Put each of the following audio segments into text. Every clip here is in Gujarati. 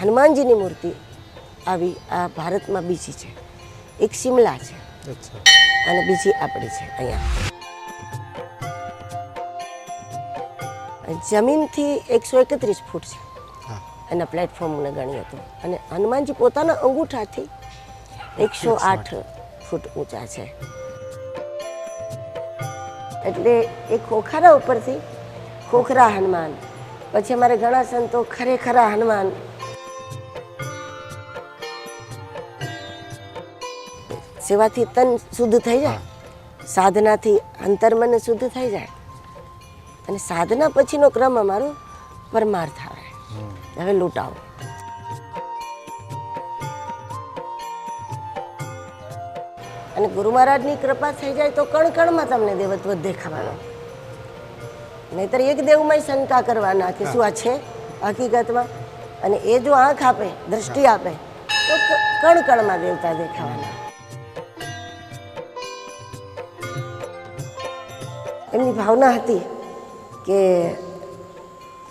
હનુમાનજીની મૂર્તિ આવી આ ભારતમાં બીજી છે, એક શિમલા છે અને બીજી આપણી છે અહીંયા. જમીનથી 131 ફૂટ છે એના પ્લેટફોર્મને ગણીએ તો, અને હનુમાનજી પોતાના અંગૂઠાથી 108 ફૂટ ઊંચા છે. એટલે એ ખોખરા ઉપરથી ખોખરા હનુમાન, પછી અમારે ઘણા સંતો ખરેખરા હનુમાન. સેવાથી તન શુદ્ધ થઈ જાય, સાધનાથી અંતર્મન શુદ્ધ થઈ જાય, અને સાધના પછીનો ક્રમ અમારો પરમાર્થ આવે. હવે લૂંટાવો. અને ગુરુ મહારાજની કૃપા થઈ જાય તો કણ કણમાં તમને દેવત્વ દેખાવાનો. નહીતર એક દેવમાં શંકા કરવાના કે શું આ છે હકીકતમાં, અને એ જો આંખ આપે, દ્રષ્ટિ આપે તો કણ કણમાં દેવતા દેખાવાના. એમની ભાવના હતી કે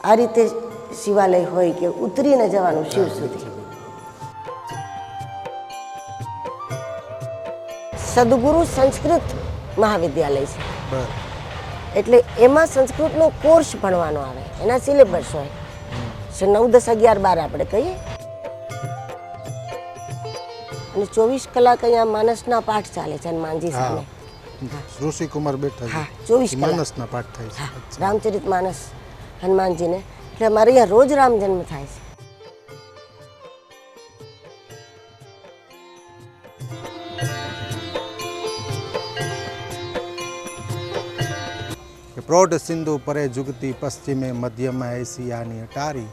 આ રીતે શિવાલય હોય કે ઉતરીને જવાનું શિવ સુધી. સદગુરુ સંસ્કૃત મહાવિદ્યાલય છે, એટલે એમાં સંસ્કૃતનો કોર્સ ભણવાનો આવે, એના સિલેબસ હોય 9, 10, 11, 12 આપણે કહીએ. અને 24 કલાક અહીંયા માનસના પાઠ ચાલે છે હનુમાનજી સામે. ઋષિ કુમાર બેઠા છે. 24 માનસના પાઠ થાય છે. રામચરિત માનસ હનુમાનજીને, એટલે અમારે અહીંયા રોજ રામ જન્મ થાય છે. પ્રૌઢ સિંધુ પરે જુગતી પશ્ચિમે મધ્યમાં એશિયાની અટારી,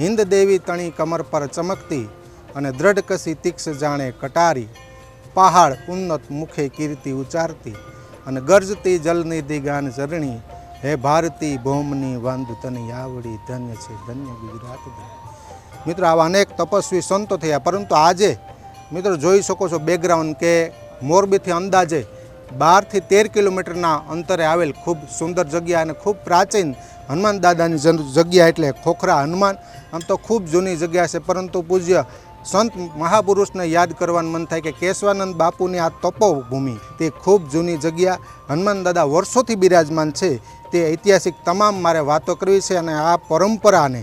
હિન્દ દેવી તણી કમર પર ચમકતી અને દ્રઢ કસી તીક્ષ જાણે કટારી, પહાડ ઉન્નત મુખે કીર્તિ ઉચારતી અને ગરજતી જલનિધિ ગાન ચરણી, હે ભારતી ભૌમની વંદ તની આવડી, ધન્ય છે ધન્ય ગુજરાત. મિત્રો આવા અનેક તપસ્વી સંતો થયા, પરંતુ આજે મિત્રો જોઈ શકો છો બેકગ્રાઉન્ડ કે મોરબીથી અંદાજે 12 થી 13 કિલોમીટરના અંતરે આવેલ ખૂબ સુંદર જગ્યા અને ખૂબ પ્રાચીન હનુમાન દાદાની જગ્યા, એટલે ખોખરા હનુમાન. આમ તો ખૂબ જૂની જગ્યા છે, પરંતુ પૂજ્ય સંત મહાપુરુષને યાદ કરવાનું મન થાય કે કેશવાનંદ બાપુની આ તપોભૂમિ તે ખૂબ જૂની જગ્યા. હનુમાન દાદા વર્ષોથી બિરાજમાન છે, તે ઐતિહાસિક તમામ મારે વાતો કરવી છે. અને આ પરંપરાને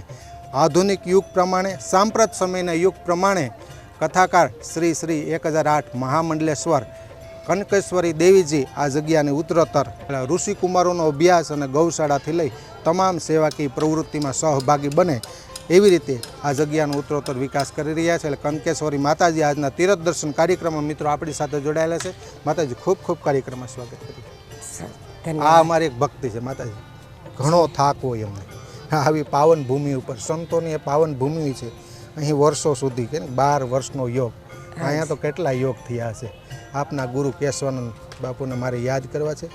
આધુનિક યુગ પ્રમાણે, સાંપ્રત સમયના યુગ પ્રમાણે કથાકાર શ્રી 1008 મહામંડલેશ્વર કનકેશ્વરી દેવીજી આ જગ્યાની ઉત્તરોત્તર ઋષિકુમારોનો અભ્યાસ અને ગૌશાળાથી લઈ તમામ સેવાકીય પ્રવૃત્તિમાં સહભાગી બને એવી રીતે આ જગ્યાનો ઉત્તરોત્તર વિકાસ કરી રહ્યા છે. એટલે કનકેશ્વરી માતાજી આજના તીરથ દર્શન કાર્યક્રમમાં મિત્રો આપણી સાથે જોડાયેલા છે. માતાજી ખૂબ ખૂબ કાર્યક્રમમાં સ્વાગત કર્યું. આ અમારી એક ભક્તિ છે માતાજી, ઘણો થાક હોય અમને આવી પાવન ભૂમિ ઉપર. સંતોની એ પાવન ભૂમિ છે, અહીં વર્ષો સુધી કે 12 વર્ષનો યોગ, અહીંયા તો કેટલા યોગ થયા છે. આપના ગુરુ કેશવાનંદ બાપુને મારે યાદ કરવા છે,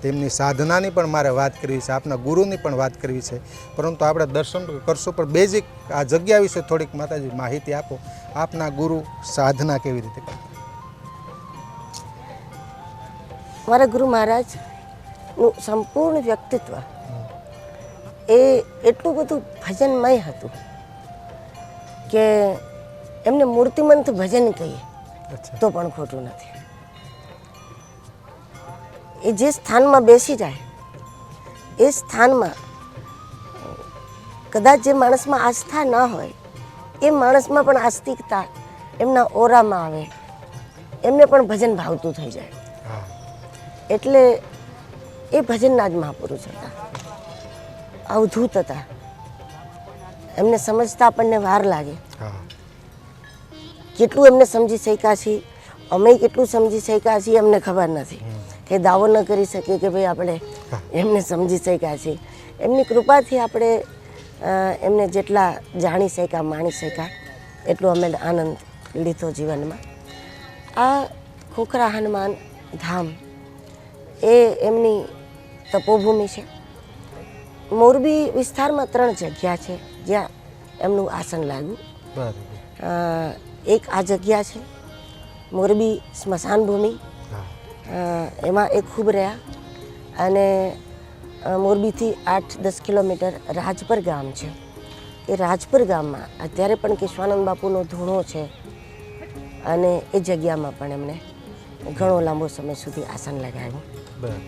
તેમની સાધનાની પણ મારે વાત કરવી છે, આપના ગુરુની પણ વાત કરવી છે. પરંતુ આપણે દર્શન કરશું, પણ બેઝિક આ જગ્યા વિશે થોડીક માતાજી માહિતી આપો. આપના ગુરુ સાધના કેવી રીતે કરતા? મારા ગુરુ મહારાજનું સંપૂર્ણ વ્યક્તિત્વ એ એટલું બધું ભજનમય હતું કે એમને મૂર્તિમંત ભજન કહીએ તો પણ ખોટું નથી. એ જે સ્થાનમાં બેસી જાય એ સ્થાનમાં કદાચ જે માણસમાં આસ્થા ન હોય એ માણસમાં પણ આસ્તિકતા એમના ઓરામાં આવે, એમને પણ ભજન ભાવતું થઈ જાય. એટલે એ ભજનના જ મહાપુરુષ હતા, અવધૂત હતા. એમને સમજતા આપણને વાર લાગે. કેટલું એમને સમજી શક્યા છીએ, અમે કેટલું સમજી શક્યા છીએ અમને ખબર નથી, કે દાવો ન કરી શકીએ કે ભાઈ આપણે એમને સમજી શક્યા છીએ. એમની કૃપાથી આપણે એમને જેટલા જાણી શક્યા, માણી શક્યા, એટલો અમે આનંદ લીધો જીવનમાં. આ ખોખરા હનુમાન ધામ એ એમની તપોભૂમિ છે. મોરબી વિસ્તારમાં 3 જગ્યા છે જ્યાં એમનું આસન લાગ્યું. એક આ જગ્યા છે મોરબી સ્મશાન ભૂમિ, એમાં એ ખૂબ રહ્યા. અને મોરબીથી 8-10 કિલોમીટર રાજપર ગામ છે, એ રાજપર ગામમાં અત્યારે પણ કેશવાનંદ બાપુનો ધૂણો છે અને એ જગ્યામાં પણ એમણે ઘણો લાંબો સમય સુધી આસન લગાવ્યું. બરાબર.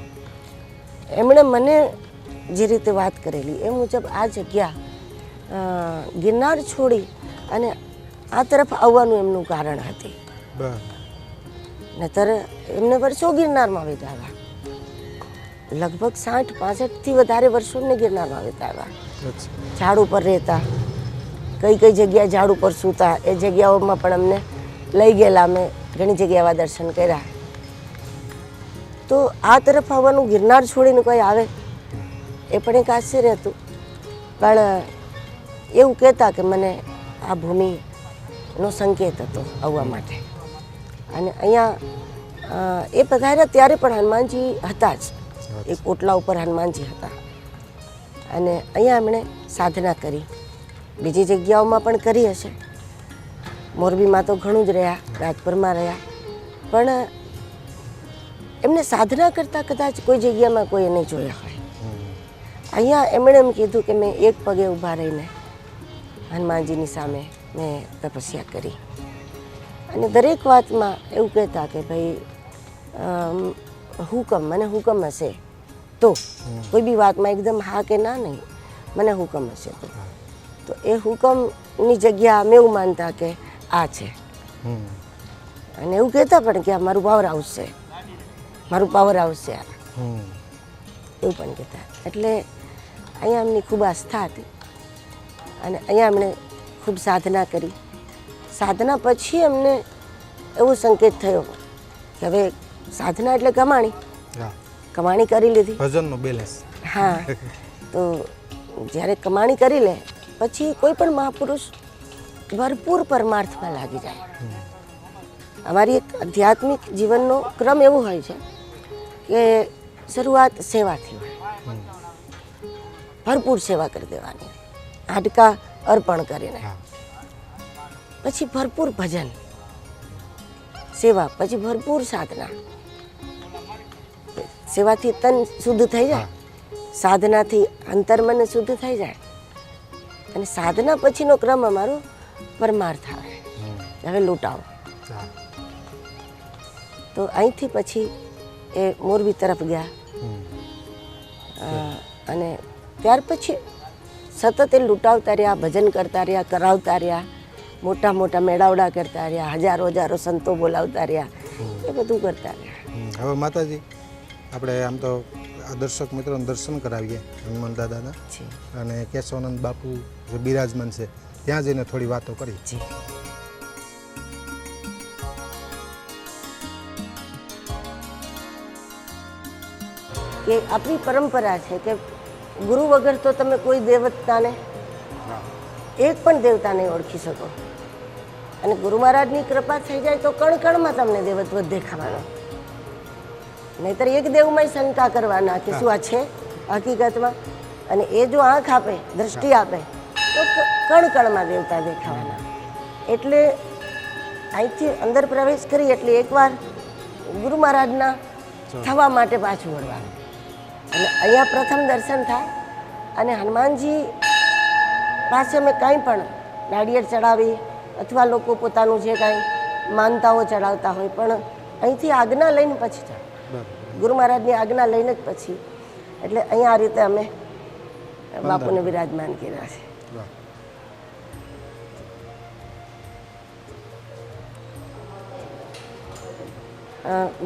એમણે મને જે રીતે વાત કરેલી એ મુજબ આ જગ્યા ગિરનાર છોડી અને આ તરફ આવવાનું એમનું કારણ હતી. બરાબર. નહીતર એમને વર્ષો ગિરનારમાં વિતાવ્યા, લગભગ 60-65થી વધારે વર્ષો એમને ગિરનારમાં વિતાવ્યા. અચ્છા. ઝાડ ઉપર રહેતા, કઈ કઈ જગ્યાએ ઝાડ ઉપર સૂતા, એ જગ્યાઓમાં પણ અમને લઈ ગયેલા. અમે ઘણી જગ્યાએ એવા દર્શન કર્યા. તો આ તરફ આવવાનું ગિરનાર છોડીને કોઈ આવે એ પણ એક આશ્ચર્ય હતું. પણ એવું કહેતા કે મને આ ભૂમિનો સંકેત હતો આવવા માટે. અને અહીંયા એ પધાર્યા ત્યારે પણ હનુમાનજી હતા જ, એ કોટલા ઉપર હનુમાનજી હતા. અને અહીંયા એમણે સાધના કરી, બીજી જગ્યાઓમાં પણ કરી હશે. મોરબીમાં તો ઘણું જ રહ્યા, રાજપરમાં રહ્યા, પણ એમને સાધના કરતાં કદાચ કોઈ જગ્યામાં કોઈ નહીં જોયા હોય. અહીંયા એમણે એમ કીધું કે મેં એક પગે ઊભા રહીને હનુમાનજીની સામે મેં તપસ્યા કરી. અને દરેક વાતમાં એવું કહેતા કે ભાઈ હુકમ, મને હુકમ હશે તો, કોઈ બી વાતમાં એકદમ હા કે ના નહીં, મને હુકમ હશે તો એ હુકમની જગ્યા અમે એવું માનતા કે આ છે. અને એવું કહેતા પણ કે આ મારું પાવર હાઉસ છે, મારું પાવર હાઉસ છે એવું પણ કહેતા. એટલે અહીંયા એમની ખૂબ આસ્થા હતી અને અહીંયા એમણે ખૂબ સાધના કરી. સાધના પછી એમને એવો સંકેત થયો કે હવે સાધના એટલે કમાણી, કમાણી કરી લીધી, ભજનનો બેલેન્સ. હા, તો જ્યારે કમાણી કરી લે પછી કોઈ પણ મહાપુરુષ ભરપૂર પરમાર્થમાં લાગી જાય. અમારી એક આધ્યાત્મિક જીવનનો ક્રમ એવો હોય છે કે શરૂઆત સેવાથી હોય, ભરપૂર સેવા કરી દેવાની, હાડકા અર્પણ કરીને, પછી ભરપૂર ભજન સેવા, પછી ભરપૂર સાધના. સેવાથી તન શુદ્ધ થઈ જાય, સાધનાથી અંતર્મન શુદ્ધ થઈ જાય, અને સાધના પછીનો ક્રમ અમારો પરમાર્થ આવે. હવે લૂંટાવો. તો અહીંથી પછી એ મોરબી તરફ ગયા અને ત્યાર પછી સતત એ લૂંટાવતા રહ્યા, ભજન કરતા રહ્યા, કરાવતા રહ્યા, મોટા મોટા મેળાવડા કરતા રહ્યા, હજારો હજારો સંતો બોલાવતા રહ્યા, એ બધું કરતા રહ્યા. હવે માતાજી, આપણે આમ તો આ દર્શક મિત્રોને દર્શન કરાવીએ હનુમાન દાદાના, અને કેશવાનંદ બાપુ જે બિરાજમાન છે ત્યાં જઈને થોડી વાતો કરી. જી. કે આપણી પરંપરા છે કે ગુરુ વગર તો તમે કોઈ દેવતાને, એક પણ દેવતા નહીં ઓળખી શકો. અને ગુરુ મહારાજની કૃપા થઈ જાય તો કણ કણમાં તમને દેવત્વ દેખાવાનો. નહીતર એક દેવમાં શંકા કરવાના કે શું આ છે હકીકતમાં. અને એ જો આંખ આપે, દ્રષ્ટિ આપે તો કણ કણમાં દેવતા દેખાવાના. એટલે અહીંથી અંદર પ્રવેશ કરી એટલે એકવાર ગુરુ મહારાજના થવા માટે પાછું વળવાનું. અને અહીંયા પ્રથમ દર્શન થાય અને હનુમાનજી પાસે અમે કાંઈ પણ નાળિયેર ચડાવી અથવા લોકો પોતાનું જે કાંઈ માનતાઓ ચડાવતા હોય, પણ અહીંથી આજ્ઞા લઈને પછી જાય, ગુરુ મહારાજની આજ્ઞા લઈને જ પછી. એટલે અહીંયા આ રીતે અમે બાપુને બિરાજમાન કર્યા છે.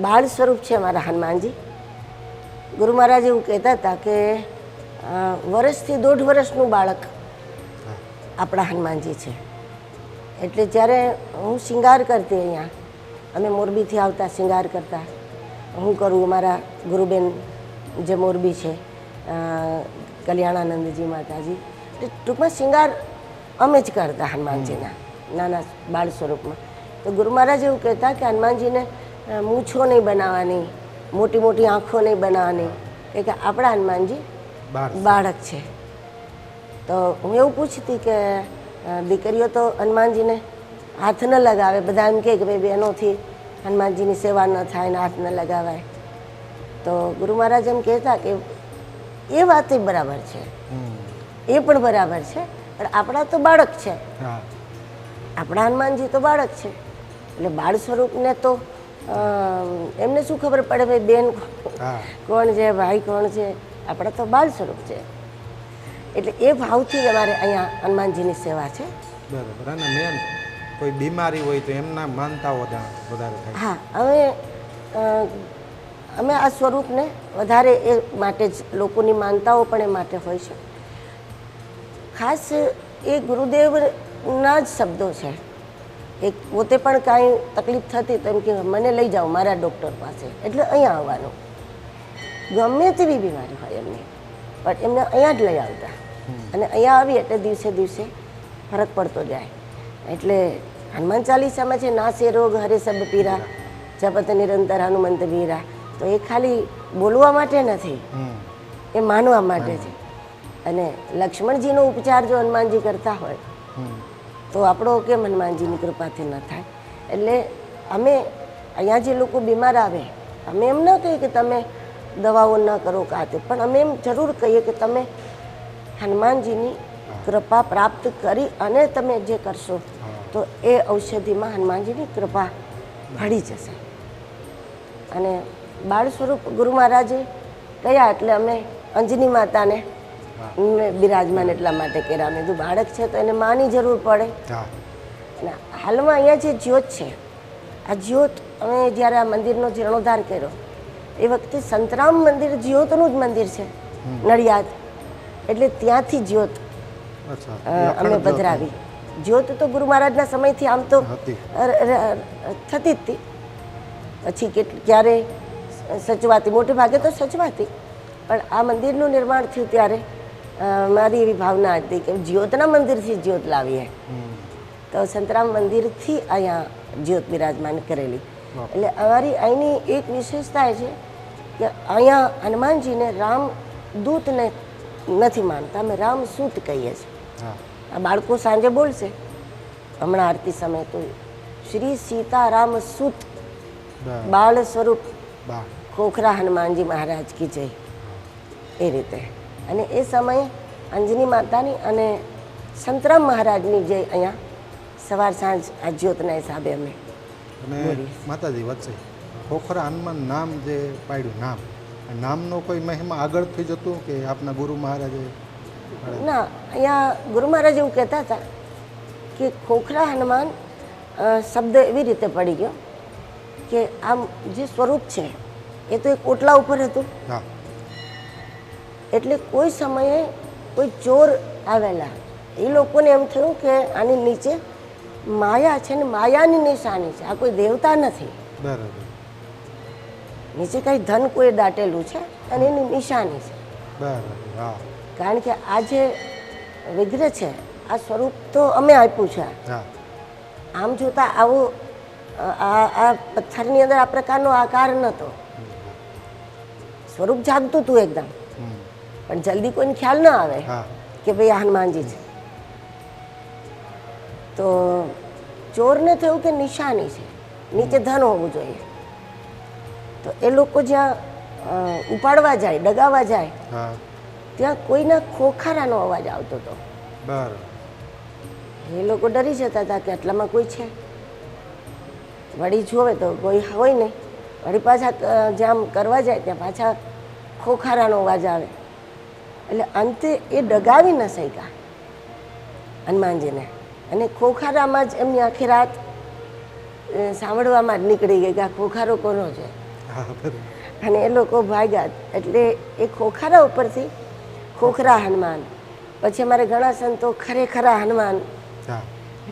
બાળ સ્વરૂપ છે અમારા હનુમાનજી. ગુરુ મહારાજ એવું કહેતા હતા કે વર્ષથી 1.5 વર્ષનું બાળક આપણા હનુમાનજી છે. એટલે જ્યારે હું શિંગાર કરતી, અહીંયા અમે મોરબીથી આવતા શિંગાર કરતા, હું કરું, અમારા ગુરુબેન જે મોરબી છે કલ્યાણાનંદજી માતાજી, એટલે ટૂંકમાં શિંગાર અમે જ કરતા હનુમાનજીના નાના બાળ સ્વરૂપમાં. તો ગુરુ મહારાજ એવું કહેતા કે હનુમાનજીને મૂછો નહીં બનાવવાની, મોટી મોટી આંખો નહીં બનાવવાની, કે આપણા હનુમાનજી બાળક છે. તો હું એવું પૂછતી કે દીકરીઓ તો હનુમાનજીને હાથ ન લગાવે, બધા એમ કહે કે ભાઈ બહેનોથી હનુમાનજીની સેવા ન થાય ને હાથ ન લગાવાય. તો ગુરુ મહારાજ એમ કહેતા કે એ વાત બરાબર છે, એ પણ બરાબર છે, પણ આપણા તો બાળક છે, હા આપણા હનુમાનજી તો બાળક છે, એટલે બાળ સ્વરૂપને તો એમને શું ખબર પડે ભાઈ બેન હા કોણ છે, ભાઈ કોણ છે? આપણા તો બાળ સ્વરૂપ છે. એટલે એ ભાવથી જ અમારે અહીંયા હનુમાનજીની સેવા છે. બરાબર. અને મેન કોઈ બીમારી હોય તો એમના માનતાઓ વધારે થાય. હા, અમે આ સ્વરૂપને વધારે એ માટે જ લોકોની માનતાઓ પણ એ માટે હોય છે. ખાસ એ ગુરુદેવના જ શબ્દો છે. એક પોતે પણ કાંઈ તકલીફ થતી તો એમ કે મને લઈ જાઓ મારા ડૉક્ટર પાસે, એટલે અહીંયા આવવાનું. ગમે તેવી બીમારી હોય એમની, પણ એમને અહીંયા જ લઈ આવતા, અને અહીંયા આવી એટલે દિવસે દિવસે ફરક પડતો જાય. એટલે હનુમાન ચાલીસામાં છે, નાસે રોગ હરે સબ પીરા, જપત નિરંતર હનુમંત વીરા. તો એ ખાલી બોલવા માટે નથી, એ માનવા માટે છે. અને લક્ષ્મણજીનો ઉપચાર જો હનુમાનજી કરતા હોય તો આપણો કેમ હનુમાનજીની કૃપાથી ન થાય? એટલે અમે અહીંયા જે લોકો બીમાર આવે, અમે એમ ન કહીએ કે તમે દવાઓ ન કરો કાતે, પણ અમે એમ જરૂર કહીએ કે તમે હનુમાનજીની કૃપા પ્રાપ્ત કરી અને તમે જે કરશો તો એ ઔષધિમાં હનુમાનજીની કૃપા ભળી જશે. અને બાળ સ્વરૂપ ગુરુ મહારાજે કયા એટલે અમે અંજની માતાને બિરાજમાન એટલા માટે કર્યા. મેં કીધું બાળક છે તો એને માની જરૂર પડે. અને હાલમાં અહીંયા જે જ્યોત છે, આ જ્યોત અમે જ્યારે આ મંદિરનો જીર્ણોદ્ધાર કર્યો એ વખતે સંતરામ મંદિર જ્યોતનું જ મંદિર છે નડિયાદ, એટલે ત્યાંથી જ્યોત અમે પધરાવી. જ્યોત તો ગુરુ મહારાજના સમયથી આમ તો થતી જ હતી, પછી ક્યારે સચવાતી, મોટે ભાગે તો સચવાતી, પણ આ મંદિરનું નિર્માણ થયું ત્યારે મારી એવી ભાવના હતી કે જ્યોતના મંદિરથી જ્યોત લાવીએ, તો સંતરામ મંદિરથી અહીંયા જ્યોત બિરાજમાન કરેલી. એટલે અમારી અહીંની એક વિશેષતા એ છે કે અહીંયા હનુમાનજીને રામદૂતને નથી માનતા, અમે રામસૂત કહીએ છીએ. આ બાળકો સાંજે બોલશે હમણાં આરતી સમય તો શ્રી સીતારામ સૂત બાળ સ્વરૂપ ખોખરા હનુમાનજી મહારાજ કી જય, એ રીતે. અને એ સમયે અંજની માતાની અને સંતરામ મહારાજની જય અહીંયા સવાર સાંજ આ જ્યોતના હિસાબે અમે. અને માતાજી વચ્ચે ખોખરા હનુમાન નામ જે પાડ્યું, નામનો કોઈ મહિમા આગળ થઈ જતું કે આપના ગુરુ મહારાજે? ના, અહીંયા ગુરુ મહારાજ એવું કહેતા હતા કે ખોખરા હનુમાન શબ્દ એવી રીતે પડી ગયો કે આમ જે સ્વરૂપ છે એ તો એક ઓટલા ઉપર હતું, એટલે કોઈ સમયે કોઈ ચોર આવેલા, એ લોકોને એમ થયું કે આની નીચે માયા છે ને માયાની નિશાની છે, આ કોઈ દેવતા નથી. બરાબર. નીચે કંઈ ધન કોઈ દાટેલું છે અને એની નિશાની છે. બરાબર. કારણ કે આ જે વિગ્રહ છે આ સ્વરૂપ તો અમે આપ્યું છે. આમ જોતા આવું આ પથ્થરની અંદર આ પ્રકારનો આકાર નહોતો, સ્વરૂપ જાગતું હતું એકદમ, પણ જલ્દી કોઈને ખ્યાલ ના આવે કે ભાઈ આ હનુમાનજી છે. તો ચોરને થયું કે નિશાની છે, નીચે ધન હોવું જોઈએ, તો એ લોકો જ્યાં ઉપાડવા જાય, ડગાવવા જાય, ત્યાં કોઈના ખોખારાનો અવાજ આવતો હતો. એ લોકો ડરી જતા હતા કે આટલામાં કોઈ છે. વળી જોવે તો કોઈ હોય નહીં, વળી પાછા જ્યાં કરવા જાય ત્યાં પાછા ખોખારાનો અવાજ આવે. એટલે અંતે એ ડગાવી ન શક્યા હનુમાનજીને, અને ખોખારામાં જ એમની આખી રાત સાંભળવામાં જ નીકળી ગઈ કે આ ખોખારો કોનો છે, અને એ લોકો ભાગ્યા. એટલે એ ખોખારા ઉપરથી ખોખરા હનુમાન, પછી અમારે ઘણા સંતો ખરેખરા હનુમાન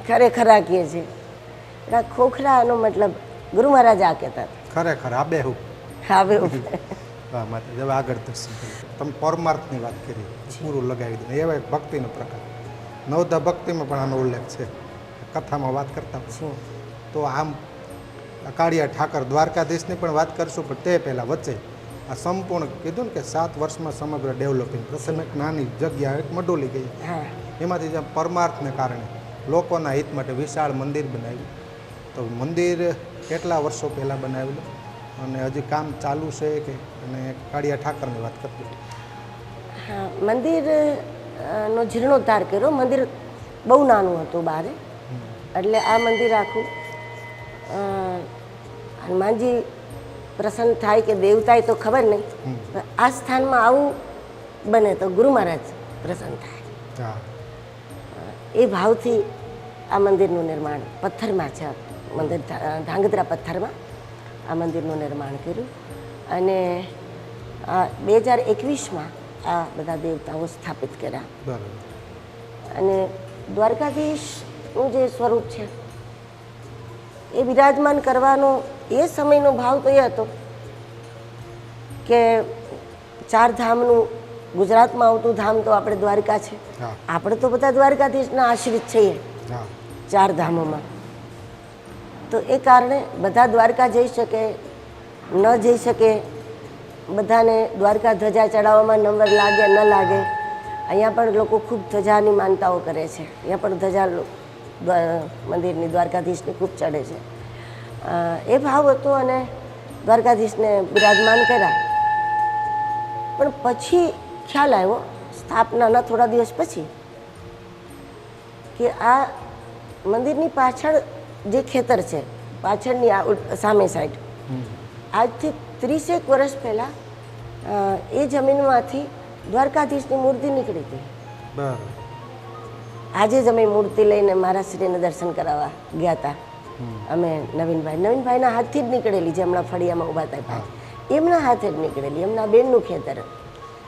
ખરેખરા કહે છે. આ ખોખરાનો મતલબ ગુરુ મહારાજ આ કહેતા ખરેખર આબેહૂબ. આગળ તમે પરમાર્થની વાત કરી, પૂરું લગાવી દીધું. એવા એક ભક્તિનો પ્રકાર નવધા ભક્તિમાં પણ આનો ઉલ્લેખ છે, કથામાં વાત કરતા. તો આમ કાળિયા ઠાકર દ્વારકાધીશની પણ વાત કરશું, પણ તે પહેલાં વચ્ચે આ સંપૂર્ણ કીધું ને કે 7 વર્ષમાં સમગ્ર ડેવલપિંગ. પ્રથમ એક નાની જગ્યા એક મડોલી ગઈ, એમાંથી જેમ પરમાર્થને કારણે લોકોના હિત માટે વિશાળ મંદિર બનાવ્યું. તો મંદિર કેટલા વર્ષો પહેલાં બનાવેલું અને હજી કામ ચાલુ છે કે? અને કાળિયા ઠાકરની વાત કરતી. હા, મંદિર નો જીર્ણોદ્ધાર કર્યો. મંદિર બહુ નાનું હતું બારે, એટલે આ મંદિર આખું હનુમાનજી પ્રસન્ન થાય કે દેવતા એ તો ખબર નહીં, પણ આ સ્થાનમાં આવું બને તો ગુરુ મહારાજ પ્રસન્ન થાય. હા એ ભાવથી આ મંદિરનું નિર્માણ પથ્થરમાં છે. મંદિર ધાંગધ્રા પથ્થરમાં આ મંદિરનું નિર્માણ કર્યું. અને 2021માં આ બધા દેવતાઓ સ્થાપિત કર્યા. બરાબર. અને દ્વારકાધીશનું જે સ્વરૂપ છે એ બિરાજમાન કરવાનો એ સમયનો ભાવ તો એ હતો કે 4 ધામનું ગુજરાતમાં આવતું ધામ તો આપણે દ્વારકા છે. હા આપણે તો બધા દ્વારકાધીશના આશ્રિત છીએ હા 4 ધામોમાં. તો એ કારણે બધા દ્વારકા જઈ શકે, ન જઈ શકે, બધાને દ્વારકા ધજા ચડાવવામાં નંબર લાગે ન લાગે. અહીંયા પણ લોકો ખૂબ ધજાની માનતાઓ કરે છે. અહીંયા પણ ધજા મંદિરની દ્વારકાધીશની ખૂબ ચડે છે. એ ભાવ હતો અને દ્વારકાધીશને બિરાજમાન કર્યા. પણ પછી ખ્યાલ આવ્યો સ્થાપનાના થોડા દિવસ પછી કે આ મંદિરની પાછળ જે ખેતર છે, પાછળની સામે સાઈડ, આજથી 30 વર્ષ પહેલાં એ જમીનમાંથી દ્વારકાધીશની મૂર્તિ નીકળી હતી. બરાબર. આજે જ અમે મૂર્તિ લઈને મહારાજશ્રીને દર્શન કરાવવા ગયા હતા. અમે નવીનભાઈના હાથથી જ નીકળેલી, જે હમણાં ફળિયામાં ઊભા હતા ભાઈ, એમના હાથે જ નીકળેલી. એમના બેનનું ખેતર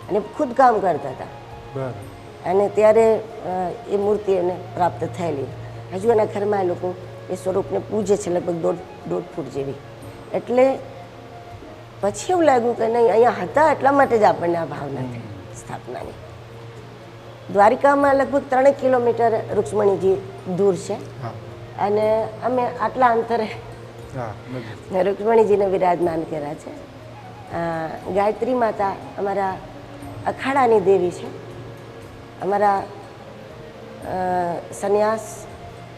અને ખુદ કામ કરતા હતા. બરાબર. અને ત્યારે એ મૂર્તિ એને પ્રાપ્ત થયેલી. હજુ એના ઘરમાં એ લોકો એ સ્વરૂપને પૂજે છે, લગભગ 1.5 ફૂટ જેવી. એટલે પછી એવું લાગ્યું કે નહીં, અહીંયા હતા એટલા માટે જ આપણને આ ભાવના થઈ સ્થાપનાની. દ્વારિકામાં લગભગ 3 કિલોમીટર રૂક્ષ્મણીજી દૂર છે. હા અને અમે આટલા અંતરે હા રૂક્ષ્મણીજીને બિરાજમાન કર્યા છે. ગાયત્રી માતા અમારા અખાડાની દેવી છે. અમારા સંન્યાસ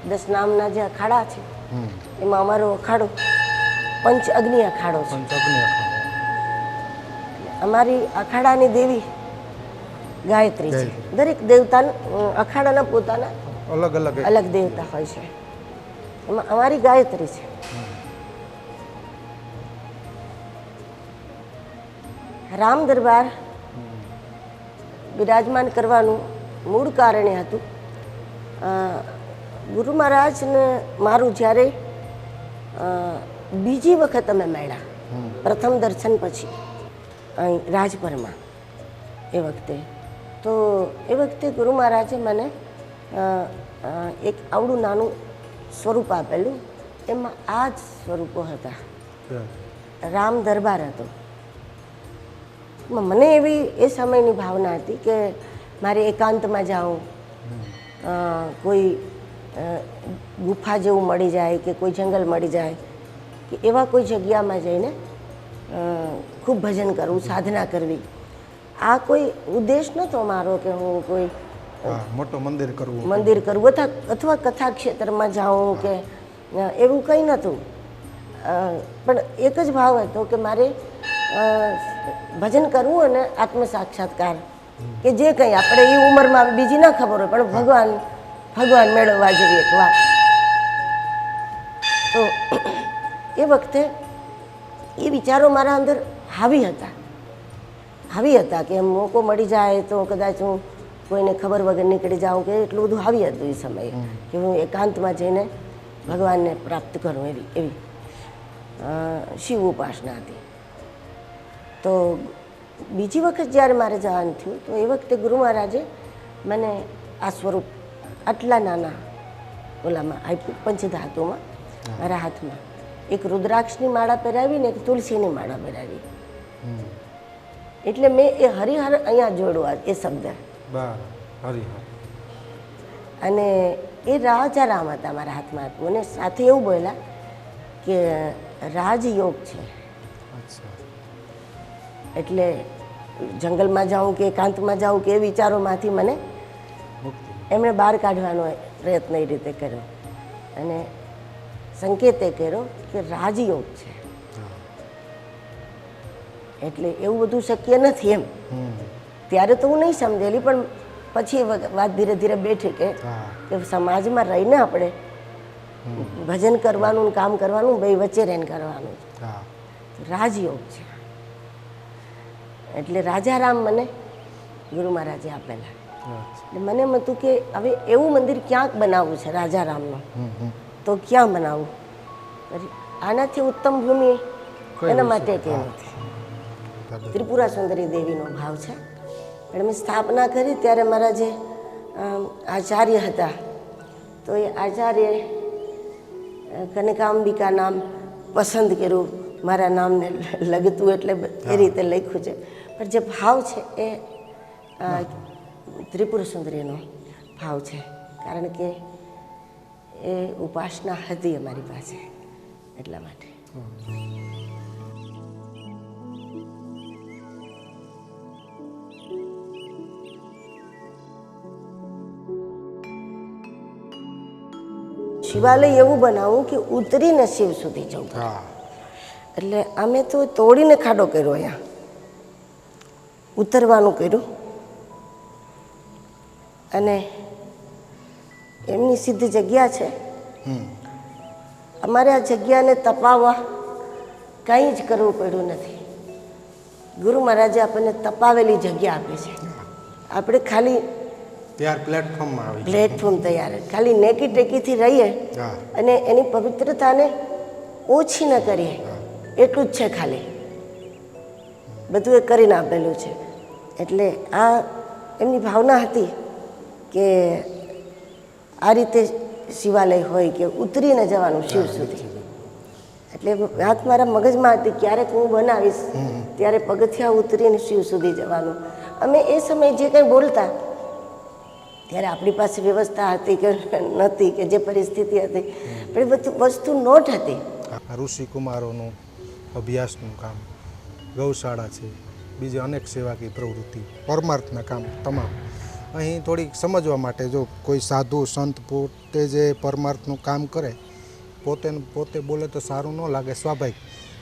10 નામના જે અખાડા છે એમાં અમારો અખાડો પંચ અગ્નિ અખાડો છે. પંચઅગ્નિ અખાડો. અમારી અખાડાની દેવી ગાયત્રી છે. દરેક દેવતાના અખાડાના પોતાના અલગ અલગ અલગ દેવતા હોય છે. એમાં અમારી ગાયત્રી છે. રામ દરબાર બિરાજમાન કરવાનું મૂળ કારણ એ હતું, ગુરુ મહારાજને મારું જ્યારે બીજી વખત અમે મળ્યા, પ્રથમ દર્શન પછી અહીં રાજપરમાં, એ વખતે તો એ વખતે ગુરુ મહારાજે મને એક આવડું નાનું સ્વરૂપ આપેલું. એમાં આ જ સ્વરૂપો હતા. રામ દરબાર હતો. મને એવી એ સમયની ભાવના હતી કે મારે એકાંતમાં જાઉં, કોઈ ગુફા જેવું મળી જાય કે કોઈ જંગલ મળી જાય કે એવા કોઈ જગ્યામાં જઈને ખૂબ ભજન કરવું, સાધના કરવી. આ કોઈ ઉદ્દેશ નહોતો મારો કે હું કોઈ મોટું મંદિર કરવું અથવા કથા ક્ષેત્રમાં જાઉં કે એવું કંઈ નહોતું. પણ એક જ ભાવ હતો કે મારે ભજન કરવું અને આત્મ સાક્ષાત્કાર, કે જે કંઈ આપણે એ ઉંમરમાં બીજી ના ખબર હોય પણ ભગવાન મેળવવા જેવી એક વાત. તો એ વખતે એ વિચારો મારા અંદર હાવી હતા કે મોકો મળી જાય તો કદાચ હું કોઈને ખબર વગર નીકળી જાઉં, કે એટલું બધું હાવી હતું એ સમયે કે હું એકાંતમાં જઈને ભગવાનને પ્રાપ્ત કરું, એવી શિવ ઉપાસના હતી. તો બીજી વખત જ્યારે મારે જવાનું થયું તો એ વખતે ગુરુ મહારાજે મને આ સ્વરૂપ આટલા નાના ઓલામાં આપ્યું, પંચધાતુમાં મારા હાથમાં. એક રુદ્રાક્ષની માળા પહેરાવી ને એક તુલસીની માળા પહેરાવી. એટલે મેં એ હરિહર અહીંયા જોડવા એ શબ્દ. અને એ રાજા રામ હતા મારા હાથમાં આપ્યું. અને સાથે એવું બોલ્યા કે રાજયોગ છે. એટલે જંગલમાં જાઉં કે એકાંતમાં જાઉં કે એ વિચારોમાંથી મને એમણે બહાર કાઢવાનો પ્રયત્ન એ રીતે કર્યો અને સંકેત એ કર્યો કે રાજયોગ છે. એટલે એવું બધું શક્ય નથી એમ. ત્યારે તો હું નહીં સમજેલી, પણ પછી વાત ધીરે ધીરે બેઠી કે હા સમાજમાં રહીને આપણે ભજન કરવાનું ને કામ કરવાનું બે વચ્ચે રહીને કરવાનું હા રાજયોગ છે. એટલે રાજારામ મને ગુરુ મહારાજે આપેલા. એટલે મને એમ હતું કે હવે એવું મંદિર ક્યાંક બનાવવું છે રાજારામનું, તો ક્યાં બનાવવું? આનાથી ઉત્તમ ભૂમિ એના માટે કંઈ નથી. ત્રિપુરા સુંદરી દેવીનો ભાવ છે. એટલે મેં સ્થાપના કરી ત્યારે મારા જે આચાર્ય હતા, તો એ આચાર્ય કનકાંબિકા નામ પસંદ કર્યું, મારા નામને લગતું એટલે એ રીતે લખ્યું છે. પણ જે ભાવ છે એ ત્રિપુર સુંદરીનો ભાવ છે, કારણ કે એ ઉપાસના હતી અમારી પાસે, એટલા માટે. શિવાલય એવું બનાવું કે ઉતરીને શિવ સુધી જવું. હા એટલે અમે તો તોડીને ખાડો કર્યો, અહીંયા ઉતરવાનું કર્યું, અને એમની સીધી જગ્યા છે. અમારે આ જગ્યાને તપાવવા કંઈ જ કરવું પડ્યું નથી. ગુરુ મહારાજે આપણને તપાવેલી જગ્યા આપી છે. આપણે ખાલી ત્યાર પ્લેટફોર્મમાં આવી પ્લેટફોર્મ તૈયાર, ખાલી નેકી ટેકીથી રહીએ હા અને એની પવિત્રતાને ઓછી ન કરીએ, એટલું જ છે. ખાલી બધું એ કરીને આપેલું છે. એટલે આ એમની ભાવના હતી કે આ રીતે શિવાલય હોય કે ઉતરીને જવાનું શિવ સુધી. એટલે વાત મારા મગજમાં હતી, ક્યારેક હું બનાવીશ ત્યારે પગથિયા ઉતરીને શિવ સુધી જવાનું. અમે એ સમયે જે કંઈ બોલતા ત્યારે આપણી પાસે વ્યવસ્થા હતી કે નહોતી, કે જે પરિસ્થિતિ હતી, પણ એ બધું વસ્તુ નોટ હતી. ઋષિકુમારોનું અભ્યાસનું કામ, ગૌશાળા છે, બીજી અનેક સેવાકીય પ્રવૃત્તિ, પરમાર્થના કામ તમામ અહીં થોડીક સમજવા માટે, જો કોઈ સાધુ સંત પોતે જે પરમાર્થનું કામ કરે, પોતે બોલે તો સારું ન લાગે, સ્વાભાવિક,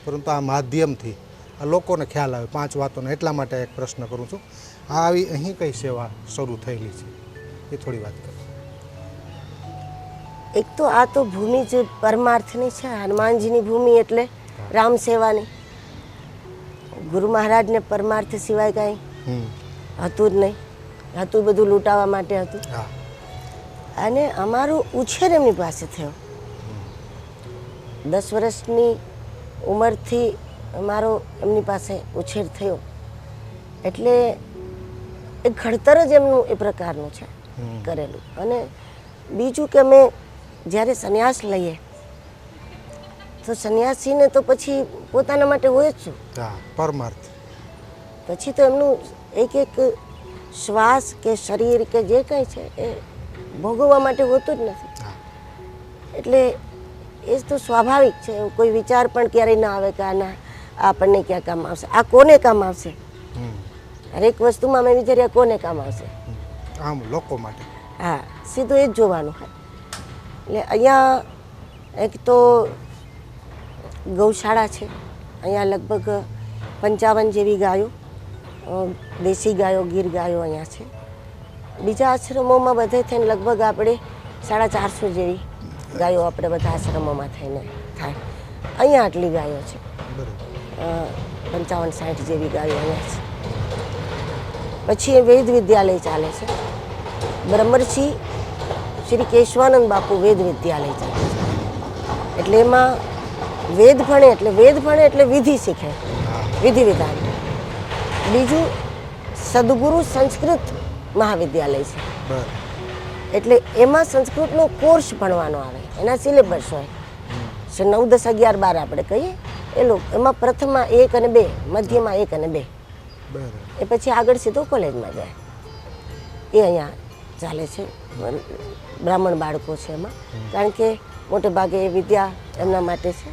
પરંતુ આ માધ્યમથી આ લોકોને ખ્યાલ આવે 5 વાતોને. એટલા માટે એક પ્રશ્ન કરું છું, આવી અહીં કઈ સેવા શરૂ થયેલી છે એ થોડી વાત કરો. એક તો આ તો ભૂમિ જે પરમાર્થની છે, હનુમાનજીની ભૂમિ એટલે રામ સેવાની. ગુરુ મહારાજને પરમાર્થ સિવાય કાંઈ હતું જ નહીં, હતું બધું લૂંટાવા માટે હતું. હા અને અમારો ઉછેર એમની પાસે થયો. 10 વર્ષની ઉંમરથી અમારો એમની પાસે ઉછેર થયો. એટલે એ ઘડતર જ એમનું એ પ્રકારનું છે કરેલું. અને બીજું કે અમે જ્યારે સંન્યાસ લઈએ તો સંન્યાસીને તો પછી પોતાના માટે હોય જ શું, હા પરમાર્થ. પછી તો એમનું એક એક શ્વાસ કે શરીર કે જે કંઈ છે એ ભોગવવા માટે હોતું જ નથી. એટલે એ તો સ્વાભાવિક છે. કોઈ વિચાર પણ ક્યારેય ના આવે કે આના આપણને ક્યાં કામ આવશે, આ કોને કામ આવશે. હરેક વસ્તુમાં અમે વિચાર્યા કોને કામ આવશે, આમ લોકો માટે. હા, સીધું એ જ જોવાનું હોય. એટલે અહીંયા એક તો ગૌશાળા છે, અહીંયા લગભગ 55 જેવી ગાયો, દેશી ગાયો, ગીર ગાયો અહીંયા છે. બીજા આશ્રમોમાં બધે થઈને લગભગ આપણે 450 જેવી ગાયો આપણે બધા આશ્રમોમાં થઈને થાય. અહીંયા આટલી ગાયો છે, 55-60 જેવી ગાયો અહીંયા છે. પછી એ વેદ વિદ્યાલય ચાલે છે, બ્રહ્મર્ષિ શ્રી કેશવાનંદ બાપુ વેદ વિદ્યાલય ચાલે છે. એટલે એમાં વેદ ભણે એટલે વિધિ શીખે, વિધિ વિધાન. બીજું સદગુરુ સંસ્કૃત મહાવિદ્યાલય છે, એટલે એમાં સંસ્કૃતનો કોર્સ ભણવાનો આવે, એના સિલેબસ હોય. 9, 10, 11, 12 આપણે કહીએ એ લોકો. એમાં પ્રથમમાં 1 અને 2, મધ્યમાં 1 અને 2, એ પછી આગળ સીધો કોલેજમાં જાય. એ અહીંયા ચાલે છે. બ્રાહ્મણ બાળકો છે એમાં, કારણ કે મોટે ભાગે એ વિદ્યા એમના માટે છે.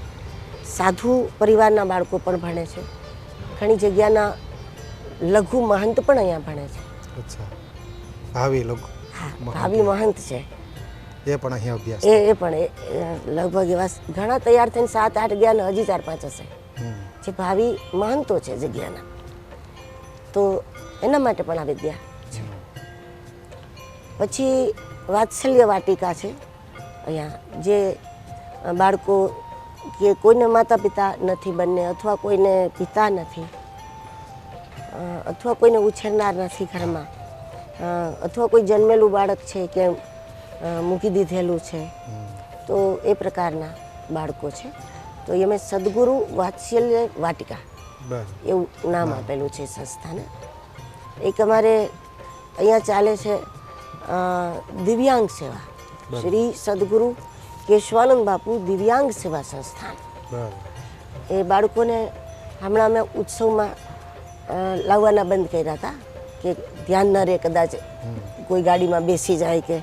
સાધુ પરિવારના બાળકો પણ ભણે છે. ઘણી જગ્યાના લઘુ મહંત પણ અહીંયા ભણે છે. અચ્છા, ભાવિ લોકો. હા, ભાવિ મહંત છે એ પણ અહીંયા અભ્યાસ. એ પણ લગભગ એવા ઘણા તૈયાર થઈને 7, 8 ગયા ને હજી 4, 5 હશે જે ભાવિ મહંતો છે જગ્યાના. તો એના માટે પણ આ વિદ્યા છે. પછી વાત્સલ્ય વાટિકા છે અહીંયા, જે બાળકો કે કોઈને માતા પિતા નથી બંને, અથવા કોઈને પિતા નથી, અથવા કોઈને ઉછેરનાર નથી ઘરમાં, અથવા કોઈ જન્મેલું બાળક છે કે મૂકી દીધેલું છે, તો એ પ્રકારના બાળકો છે. તો એમ સદગુરુ વાત્સલ્ય વાટિકા બરાબર. એવું નામ આપેલું છે સંસ્થાને. એક અમારે અહીંયા ચાલે છે દિવ્યાંગ સેવા, શ્રી સદગુરુ કેશવાનંદ બાપુ દિવ્યાંગ સેવા સંસ્થાન. બરાબર. એ બાળકોને હમણાં અમે ઉત્સવમાં લાવવાના બંધ કર્યા હતા કે ધ્યાન ન રહે, કદાચ કોઈ ગાડીમાં બેસી જાય કે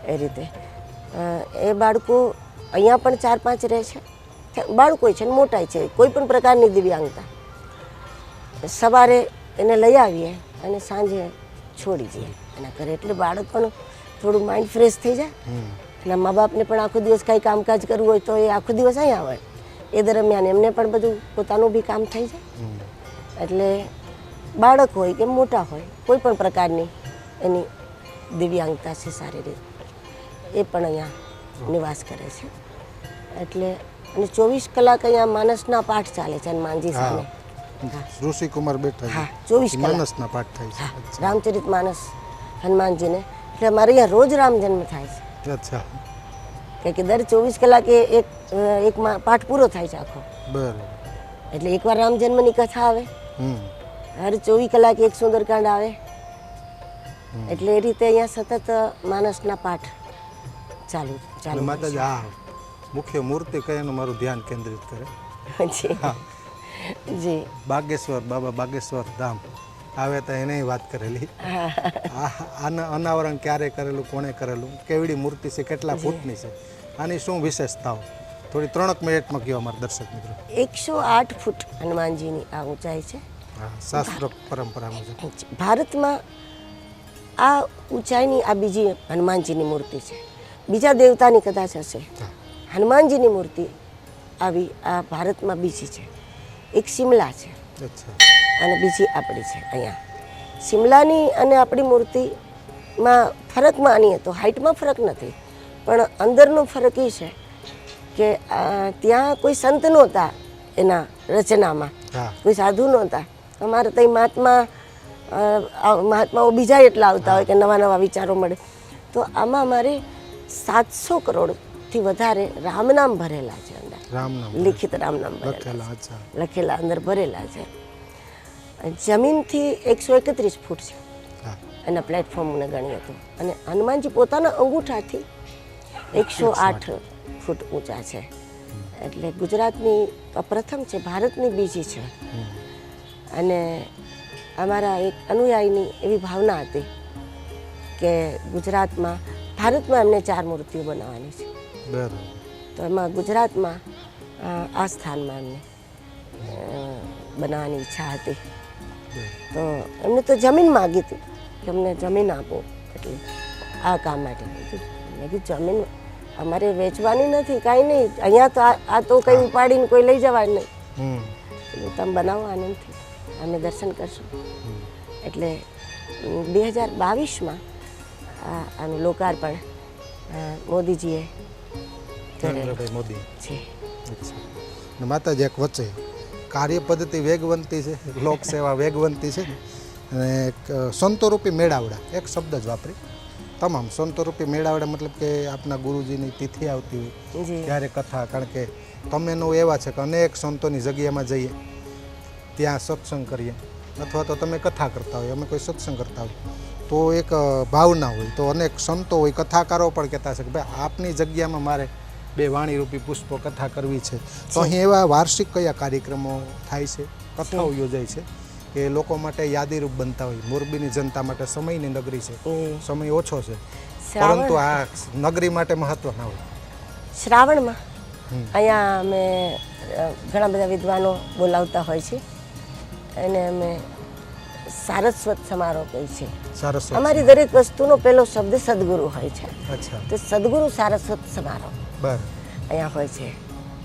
એ રીતે. એ બાળકો અહીંયા પણ 4-5 રહે છે. બાળકો છે ને મોટા છે, કોઈ પણ પ્રકારની દિવ્યાંગતા. સવારે એને લઈ આવીએ અને સાંજે છોડી જઈએ એના ઘરે, એટલે બાળક પણ થોડું માઇન્ડ ફ્રેશ થઈ જાય. એટલે મા બાપને પણ આખો દિવસ કાંઈ કામકાજ કરવું હોય તો એ આખો દિવસ અહીંયા આવે, એ દરમિયાન એમને પણ બધું પોતાનું બી કામ થઈ જાય. એટલે બાળક હોય કે મોટા હોય, કોઈ પણ પ્રકારની એની દિવ્યાંગતા છે શારીરિક, એ પણ અહીંયા નિવાસ કરે છે. એટલે અને 24 કલાક અહીંયા માનસના પાઠ ચાલે છે હનુમાનજી સામે. ઋષિકુમાર બેઠા છે. હા, 24 કલાક માનસના પાઠ થાય છે. હા, રામચરિત માનસ હનુમાનજીને. એટલે અમારે અહીંયા રોજ રામ જન્મ થાય છે. અચ્છા. કે દર 24 કલાકે એક પાઠ પૂરો થાય છે આખો. બરાબર. એટલે એકવાર રામ જન્મની કથા આવે, હર 24 કલાકે એક સુંદરકાંડ આવે. એટલે એ રીતે અહીંયા સતત માનસના પાઠ ચાલુ એટલે માતાજી આ મુખ્ય મૂર્તિ કઈ એનું મારું ધ્યાન કેન્દ્રિત કરે. જી જી. બાગેશ્વર બાબા, બાગેશ્વર ધામ આવે તો એને વાત કરેલી. આના અનાવરણ ક્યારે કરેલું, કોણે કરેલું, કેવડી મૂર્તિ છે, કેટલા ફૂટની છે, આની શું વિશેષતાઓ થોડી 3 મિનિટમાં કહો અમારા દર્શક મિત્રો. 108 ફૂટ હનુમાનજીની આ ઊંચાઈ છે. શાસ્ત્ર પરંપરા મુજબ ભારતમાં આ ઊંચાઈની આ બીજી હનુમાનજીની મૂર્તિ છે. બીજા દેવતાની કદાચ હશે, હનુમાનજીની મૂર્તિ આવી આ ભારતમાં બીજી છે. એક શિમલા છે અને બીજી આપણી છે અહીંયા. શિમલાની અને આપણી મૂર્તિમાં ફરક માનીએ તો હાઇટમાં ફરક નથી, પણ અંદરનો ફરક એ છે કે ત્યાં કોઈ સંત નહોતા એના રચનામાં, કોઈ સાધુ નહોતા. અમારે ત્યાં મહાત્માઓ બીજા એટલા આવતા હોય કે નવા નવા વિચારો મળે. તો આમાં અમારે 700 કરોડથી વધારે રામનામ ભરેલા છે અંદર, લિખિત રામનામ લખેલા અંદર ભરેલા છે. જમીનથી 131 ફૂટ છે એના પ્લેટફોર્મને ગણીએ તો. અને હનુમાનજી પોતાના અંગૂઠાથી 108 ફૂટ ઊંચા છે. એટલે ગુજરાતની પ્રથમ છે, ભારતની બીજી છે. અને અમારા એક અનુયાયીની એવી ભાવના હતી કે ગુજરાતમાં, ભારતમાં એમને 4 મૂર્તિઓ બનાવવાની છે. તો એમાં ગુજરાતમાં આ સ્થાનમાં એમને બનાવવાની ઈચ્છા હતી. તો એમને તો જમીન માગી હતી કે અમને જમીન આપો, એટલે આ કામ માટે. મેં કીધું જમીન અમારે વેચવાની નથી, કાંઈ નહીં, અહીંયા તો આ તો કંઈ ઉપાડીને કોઈ લઈ જવાય નહીં, તમે બનાવો આનંદથી, અમે દર્શન કરશું. એટલે 2022માં આનું લોકાર્પણ મોદીજીએ નરેન્દ્રભાઈ મોદી છે. માતાજી એક વચ્ચે કાર્ય પદ્ધતિ વેગવંતી છે, લોક સેવા વેગવંતી છે, અને એક સંતોરૂપી મેળાવડા, એક શબ્દ જ વાપરી તમામ સંતોરૂપી મેળાવડા. મતલબ કે આપના ગુરુજીની તિથિ આવતી હોય ત્યારે કથા, કારણ કે તમે નો એવા છે કે અનેક સંતોની જગ્યામાં જઈએ, ત્યાં સત્સંગ કરીએ, અથવા તો તમે કથા કરતા હોય, અમે કોઈ સત્સંગ કરતા હોય, તો એક ભાવના હોય. તો અનેક સંતો હોય, કથાકારો પણ કહેતા છે કે ભાઈ આપની જગ્યામાં મારે 2 વાણીરૂપી પુષ્પો કથા કરવી છે. તો અહીં એવા વાર્ષિક કયા કાર્યક્રમો થાય છે, કથાઓ યોજાય છે કે લોકો માટે યાદીરૂપ બનતા હોય? મોરબીની જનતા માટે સમયની નગરી છે, સમય ઓછો છે, પરંતુ આ નગરી માટે મહત્વના હોય. શ્રાવણમાં અહીંયા અમે ઘણા બધા વિદ્વાનો બોલાવતા હોય છે, અને અમે સારસ્વત સમારોહ કહી છે. અમારી દરેક વસ્તુનો પહેલો શબ્દ સદગુરુ હોય છે. તો સદગુરુ સારસ્વત સમારોહ અહીંયા હોય છે.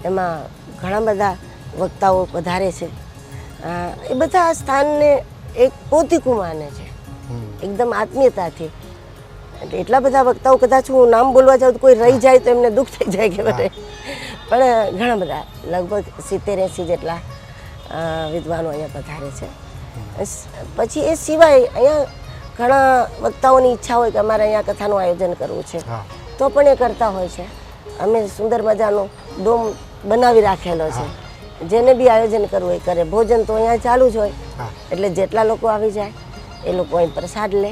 એમાં ઘણા બધા વક્તાઓ પધારે છે. એ બધા આ સ્થાનને એક પોતીકું માને છે, એકદમ આત્મીયતાથી. એટલે એટલા બધા વક્તાઓ કદાચ હું નામ બોલવા જાઉં તો કોઈ રહી જાય તો એમને દુઃખ થઈ જાય કે બધે, પણ ઘણા બધા લગભગ 70-80 જેટલા વિદ્વાનો અહીંયા પધારે છે. પછી એ સિવાય અહીંયા ઘણા વક્તાઓની ઈચ્છા હોય કે અમારે અહીંયા કથાનું આયોજન કરવું છે તો પણ એ કરતા હોય છે. અમે સુંદર મજાનો ડોમ બનાવી રાખેલો છે, જેને બી આયોજન કરવું હોય કરે. ભોજન તો અહીંયા ચાલુ જ હોય, એટલે જેટલા લોકો આવી જાય એ લોકો અહીં પ્રસાદ લે.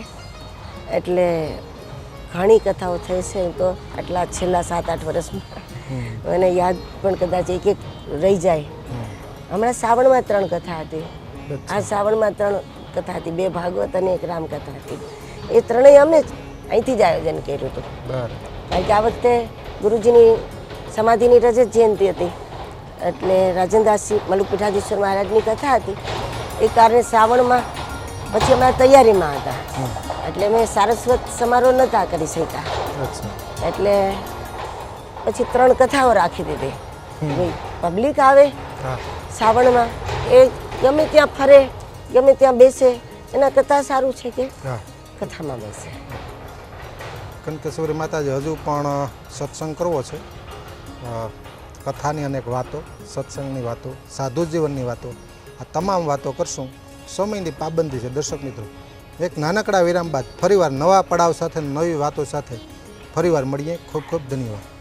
એટલે ઘણી કથાઓ થઈ છે તો આટલા છેલ્લા 7-8 વર્ષમાં મને યાદ પણ કદાચ એક રહી જાય. હમણાં શ્રાવણમાં 3 કથા હતી. આ શ્રાવણમાં 3 કથા હતી, 2 ભાગવત અને 1 રામકથા હતી. એ ત્રણેય અમે જ અહીંથી જ આયોજન કર્યું હતું. કારણ કે આ વખતે ગુરુજીની સમાધિની રજત જયંતિ હતી, એટલે રાજનદાસજી મલુક પીઠાધીશ્વર મહારાજની કથા હતી. એ કારણે શ્રાવણમાં પછી અમે તૈયારીમાં હતા, એટલે મેં સારસ્વત સમારોહ નહોતા કરી શક્યા. એટલે પછી 3 કથાઓ રાખી દીધી. પબ્લિક આવે શ્રાવણમાં, એ ગમે ત્યાં ફરે, ગમે ત્યાં બેસે, એના કરતાં સારું છે કે કથામાં બેસે. કનકેશ્વરી માતાજી, હજુ પણ સત્સંગ કરવો છે. કથાની અનેક વાતો, સત્સંગની વાતો, સાધુ જીવનની વાતો, આ તમામ વાતો કરશું. સમયની પાબંદી છે દર્શક મિત્રો. એક નાનકડા વિરામ બાદ ફરીવાર નવા પડાવ સાથે, નવી વાતો સાથે ફરીવાર મળીએ. ખૂબ ખૂબ ધન્યવાદ.